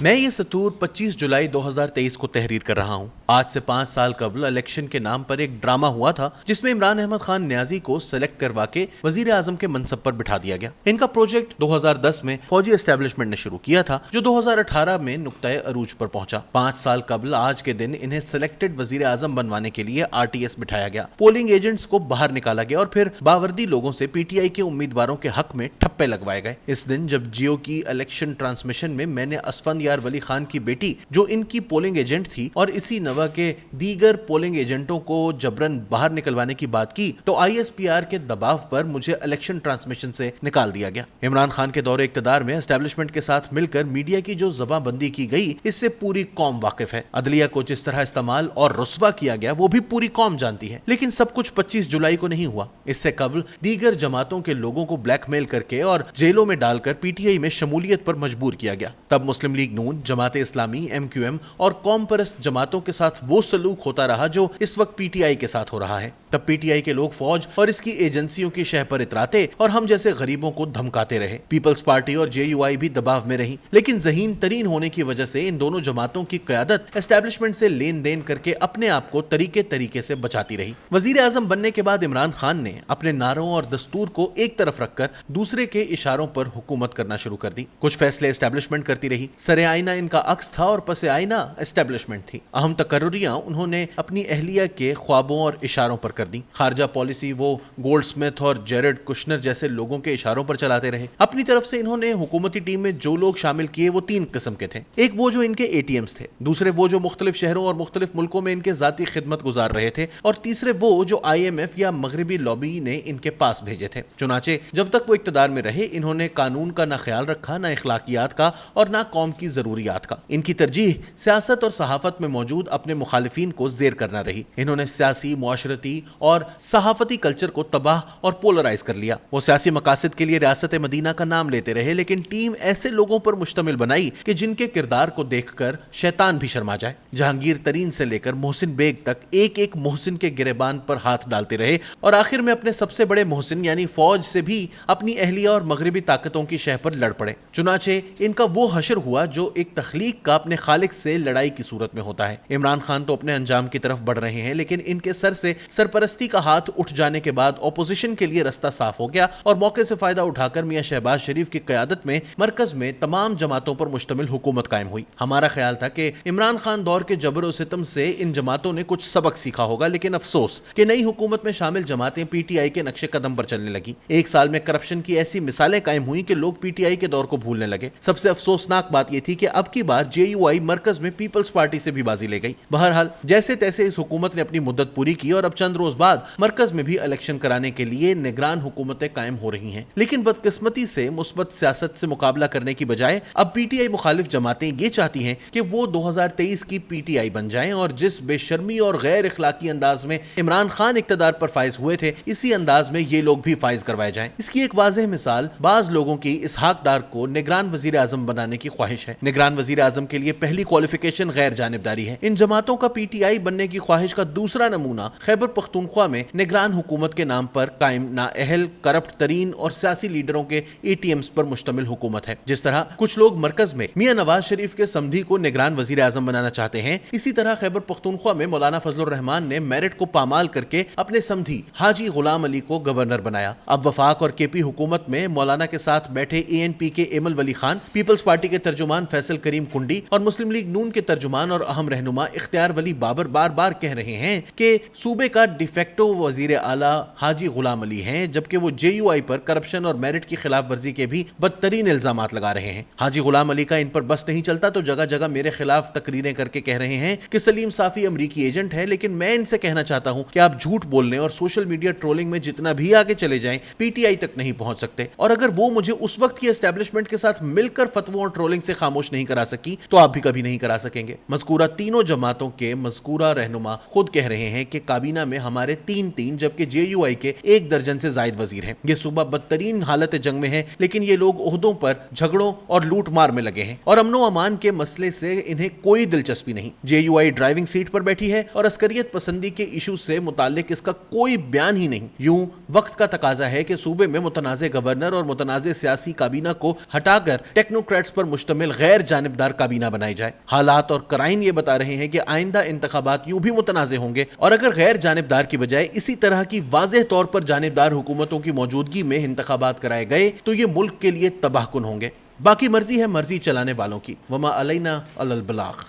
मैं ये सतूर 25 जुलाई 2023 को तहरीर कर रहा हूँ। आज से 5 साल कबल इलेक्शन के नाम पर एक ड्रामा हुआ था जिसमें इमरान अहमद खान न्याजी को सेलेक्ट करवा के वजीर आजम के मनसब पर बिठा दिया गया। इनका प्रोजेक्ट 2010 में फौजी एस्टेब्लिशमेंट ने शुरू किया था जो 2018 में नुक्ताए अरूज पर पहुंचा। 5 साल कबल आज के दिन इन्हें सिलेक्टेड वजीर आजम बनवाने के लिए RTS बिठाया गया। पोलिंग एजेंट्स को बाहर निकाला गया और फिर बावर्दी लोगों से PTI के उम्मीदवारों के हक में ठप्पे लगवाए गए। इस दिन जब जियो की इलेक्शन ट्रांसमिशन में मैंने असफंदयार वली खान की बेटी जो इनकी पोलिंग एजेंट थी और इसी नवा के दीगर पोलिंग एजेंटों को जबरन बाहर निकलवाने की बात की तो ISPR के दबाव पर मुझे इलेक्शन ट्रांसमिशन से निकाल दिया गया। इमरान खान के दौरे इक्तदार में एस्टेब्लिशमेंट के साथ मिलकर मीडिया की जो जबाबंदी की गई इससे पूरी कौम वाकिफ है। अदलिया को जिस तरह इस्तेमाल और रुस्वा किया गया वो भी पूरी कौम जानती है। लेकिन सब कुछ 25 जुलाई को नहीं हुआ। इससे कबल दीगर जमातों के लोगों को ब्लैकमेल करके और जेलों में डालकर PTI में शमूलियत पर मजबूर किया गया। तब मुस्लिम लीग नून, जमात इस्लामी, MQM और कौम परस्त जमातों के साथ वो सलूक होता रहा जो इस वक्त PTI के साथ हो रहा है। तब PTI के लोग फौज और इसकी एजेंसियों की शह पर इतराते और हम जैसे गरीबों को धमकाते रहे। पीपल्स पार्टी और JUI भी दबाव में रही, लेकिन ज़हीन तरीन होने की वजह से इन दोनों जमातों की क़यादत एस्टेब्लिशमेंट से लेन देन करके अपने आप को तरीके से बचाती रही। वजीर आजम बनने के बाद इमरान खान ने अपने नारों और दस्तूर को एक तरफ रखकर दूसरे के इशारों पर हुकूमत करना शुरू कर दी। कुछ फैसले एस्टेब्लिशमेंट करती रही। सरे आईना इनका अक्स था और पसे आईना एस्टेब्लिशमेंट थी। अहम तकर्रुरियां उन्होंने अपनी अहलिया के ख्वाबों और इशारों पर कर दी। खारजा पॉलिसी वो गोल्डस्मिथ और जेरेड कुशनर जैसे लोगों के इशारों पर चलाते रहे। अपनी तरफ से इन्होंने हुकूमती टीम में जो लोग शामिल किए वो 3 किस्म के थे। एक वो जो इनके ATMs थे, दूसरे वो जो मुख्तलिफ शहरों और मुख्तलिफ मुल्कों में इनके जाती खिदमत गुजार रहे थे और तीसरे वो जो IMF या मगरबी लॉबी ने इनके पास भेजे थे। चुनाचे जब तक वो इक्तदार में रहे इन्होंने कानून का ना ख्याल रखा, ना इखलाकियात का और ना कौम की जरूरियात का। इनकी तरजीह सियासत और सहाफत में मौजूद अपने मुखालिफिन को जेर करना रही। इन्होंने सियासी, मुआशरती और सहाफती कल्चर को तबाह और पोलराइज कर लिया। वो सियासी मकासद के लिए रियासत मदीना का नाम लेते रहे, लेकिन टीम ऐसे लोगों पर मुश्तमिल बनाई कि जिनके किरदार को देखकर शैतान भी शर्मा जाए। जहांगीर तरीन से लेकर मोहसिन बेग तक एक एक मोहसिन के गिरेबान पर हाथ डालते रहे और आखिर में अपने सबसे बड़े मोहसिन यानी फौज से भी अपनी अहलिया और मगरबी ताकतों की शह पर लड़ पड़े। चुनाचे इनका वो हशर हुआ जो एक तख्लीक का अपने खालिक से लड़ाई की सूरत में होता है। इमरान खान तो अपने अंजाम की तरफ बढ़ रहे हैं, लेकिन इनके सर से सरपरस्ती का हाथ उठ जाने के बाद ऑपोजिशन के लिए रास्ता साफ हो गया और मौके से फायदा उठाकर मियां शहबाज शरीफ की क़यादत में मरकज में तमाम जमातों पर मुश्तमिल हुकूमत कायम हुई। हमारा ख्याल था कि इमरान खान दौर के जबर और सितम से इन जमातों ने कुछ सबक सीखा होगा, लेकिन अफसोस कि नई हुकूमत में शामिल जमातें PTI के नक्शे कदम पर चलने लगी। एक साल में करप्शन की ऐसी मिसालें कायम हुई कि लोग PTI के दौर को भूलने लगे। सबसे अफसोसनाक बात यह थी कि अब की बार JUI मरकज में पीपल्स पार्टी से भी बाजी ले गई। बहरहाल जैसे तैसे इस हुकूमत ने अपनी मुद्दत पूरी की और अब चंद रोज बाद मरकज में भी इलेक्शन कराने के लिए निगरान हुकूमतें कायम हो रही हैं। लेकिन बदकिस्मती से मुस्बत सियासत से मुकाबला करने की बजाय अब PTI मुखालिफ जमातें ये चाहती हैं कि वो 2023 की PTI बन जाएं और जिस बेशर्मी और गैर इखलाकी अंदाज में इमरान खान इक्तदार पर फाइज हुए थे इसी अंदाज में ये लोग भी फाइज करवाए जाएं। इसकी एक वाज़ेह मिसाल बाज लोगों की इसहाक डार को निगरान वजीर आजम बनाने की ख्वाहिश है। निगरान वजीर आजम के लिए पहली क्वालिफिकेशन गैर जानिबदारी है। इन जमातों का PTI बनने की ख्वाहिश का दूसरा नमूना खैबर पख्तूनख्वा में निगरान हुकूमत के नाम पर कायम नाअहल, करप्ट तरीन और सियासी लीडरों के ATMs पर मुश्तमिल हुकूमत है। जिस तरह कुछ लोग मरकज में मियां नवाज शरीफ के समधी को निगरान वजीर आजम बनाना चाहते हैं, इसी तरह खैबर पख्तूनख्वा में मौलाना फजलुर रहमान ने मेरिट को पामाल करके अपने समधी हाजी गुलाम अली को गवर्नर बनाया। अब वफाक और KP हुकूमत में मौलाना के साथ बैठे ANP के एमल वली खान, पीपल्स पार्टी के तर्जुमान फैसल करीम कुंडी और मुस्लिम लीग नून के तर्जुमान और अहम रहनुमा इख्तियार वली बाबर बार बार कह रहे हैं कि सूबे का डिफेक्टो वजीर आला हाजी गुलाम अली हैं, जबकि वो JUI पर करप्शन और मेरिट की खिलाफ वर्जी के भी बदतरीन इल्जामात लगा रहे हैं। हाजी गुलाम अली का इन पर बस नहीं चलता तो जगह जगह मेरे खिलाफ तकरीरें करके कह रहे हैं कि सलीम साफी अमरीकी एजेंट है। लेकिन मैं इनसे कहना चाहता हूं कि आप झूठ बोलने और सोशल मीडिया ट्रोलिंग में जितना भी आगे चले जाएं PTI तक नहीं पहुंच सकते। और अगर वो मुझे उस वक्त की एस्टेब्लिशमेंट के साथ मिलकर फतवों और ट्रोलिंग से खामोश नहीं करा सकी तो आप भी कभी नहीं करा सकेंगे। मज़कूरा तीनों जमातों के मज़कूरा रहनुमा खुद कह रहे हैं कि काबीना में हमारे 3 जबकि JUI के 1 दर्जन से जायद वजीर हैं। ये सूबा बदतरीन हालत जंग में है, लेकिन ये लोग ओहदों पर झगड़ों और लूट मार में लगे हैं और अमनो अमान के मसले से इन्हें कोई दिलचस्पी नहीं। JUI ड्राइविंग सीट पर बैठी है और अस्करियत पसंदी के इशू से मुताल्लिक इसका कोई बयान ही नहीं। यूं वक्त का तकाजा है कि सूबे में मुतनाज़े गवर्नर और मुतनाज़े सियासी काबीना को हटाकर टेक्नोक्रेट्स पर मुश्तमिल गैर غیر جانبدار کابینہ بنائی جائے۔ حالات اور قرائن یہ بتا رہے ہیں کہ آئندہ انتخابات یوں بھی متنازع ہوں گے، اور اگر غیر جانبدار کی بجائے اسی طرح کی واضح طور پر جانبدار حکومتوں کی موجودگی میں انتخابات کرائے گئے تو یہ ملک کے لیے تباہ کن ہوں گے۔ باقی مرضی ہے مرضی چلانے والوں کی، وما علینا الا البلاغ۔